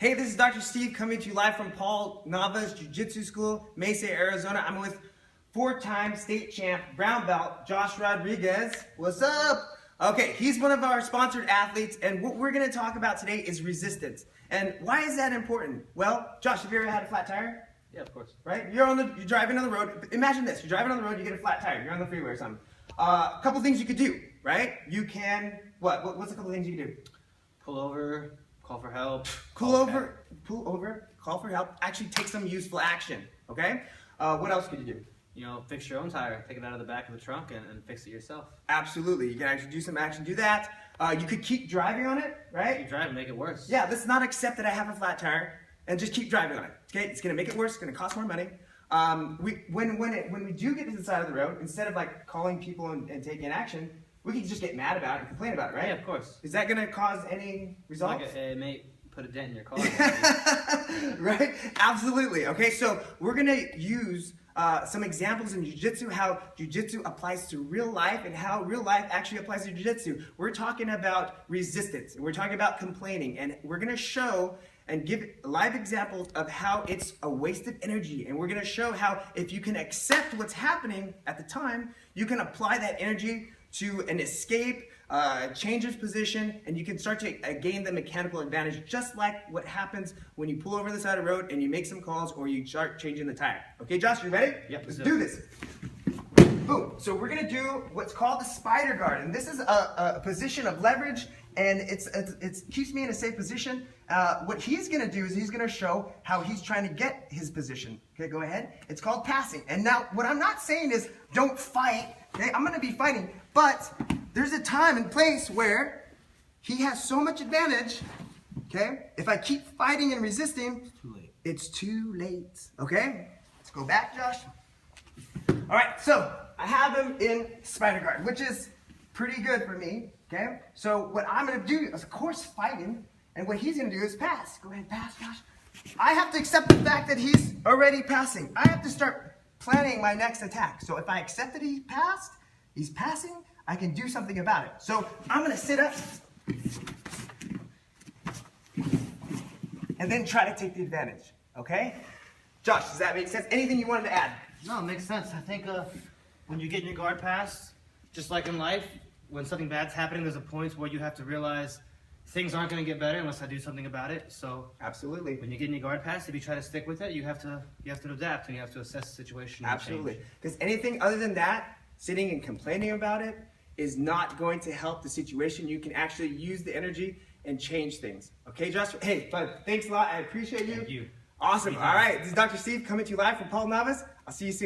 Hey, this is Dr. Steve coming to you live from Paul Nava's Jiu-Jitsu School, Mesa, Arizona. I'm with four-time state champ, brown belt, Josh Rodriguez. What's up? Okay, he's one of our sponsored athletes, and what we're gonna talk about today is resistance. And why is that important? Well, Josh, have you ever had a flat tire? Yeah, of course. Right? You're driving on the road. Imagine this, you're driving on the road, you get a flat tire, you're on the freeway or something. A couple things you could do, right? You can, what's a couple things you can do? Pull over, call for help. Pull over, call for help, actually take some useful action, okay? What else could you do? You know, fix your own tire. Take it out of the back of the trunk and fix it yourself. Absolutely, you can actually do some action, do that. You could keep driving on it, right? Keep driving, make it worse. Yeah, let's not accept that I have a flat tire and just keep driving on it, okay? It's gonna make it worse, it's gonna cost more money. When we do get to the side of the road, instead of like calling people and taking action, we can just get mad about it and complain about it, right? Yeah, of course. Is that gonna cause any results? Like it may put a dent in your car. Right? Absolutely. Okay, so we're gonna use some examples in jiu-jitsu, how jiu-jitsu applies to real life and how real life actually applies to jiu-jitsu. We're talking about resistance, and we're talking about complaining, and we're gonna show and give live examples of how it's a waste of energy. And we're gonna show how if you can accept what's happening at the time, you can apply that energy to an escape, change of position, and you can start to gain the mechanical advantage, just like what happens when you pull over the side of the road and you make some calls or you start changing the tire. Okay, Josh, you ready? Yep. Let's do this. Boom. So we're gonna do what's called the spider guard, and this is a position of leverage, and it keeps me in a safe position. What he's gonna do is he's gonna show how he's trying to get his position. Okay, go ahead. It's called passing. And now, what I'm not saying is don't fight. Okay, I'm gonna be fighting, but there's a time and place where he has so much advantage. Okay, if I keep fighting and resisting, It's too late. It's too late. Okay, let's go back, Josh. All right, so I have him in spider guard, which is pretty good for me, okay? So what I'm gonna do is, of course, fight him, and what he's gonna do is pass. Go ahead, pass, Josh. I have to accept the fact that he's already passing. I have to start planning my next attack. So if I accept that he's passing, I can do something about it. So I'm gonna sit up and then try to take the advantage, okay? Josh, does that make sense? Anything you wanted to add? No, it makes sense. I think when you get in your guard pass, just like in life, when something bad's happening, there's a point where you have to realize things aren't going to get better unless I do something about it. So Absolutely. when you get in your guard pass, if you try to stick with it, you have to adapt and you have to assess the situation. Absolutely. Because anything other than that, sitting and complaining about it, is not going to help the situation. You can actually use the energy and change things. Okay, Josh? Hey, bud, thanks a lot. I appreciate you. Thank you. Awesome. All right, this is Dr. Steve coming to you live from Paul Nava's. I'll see you soon.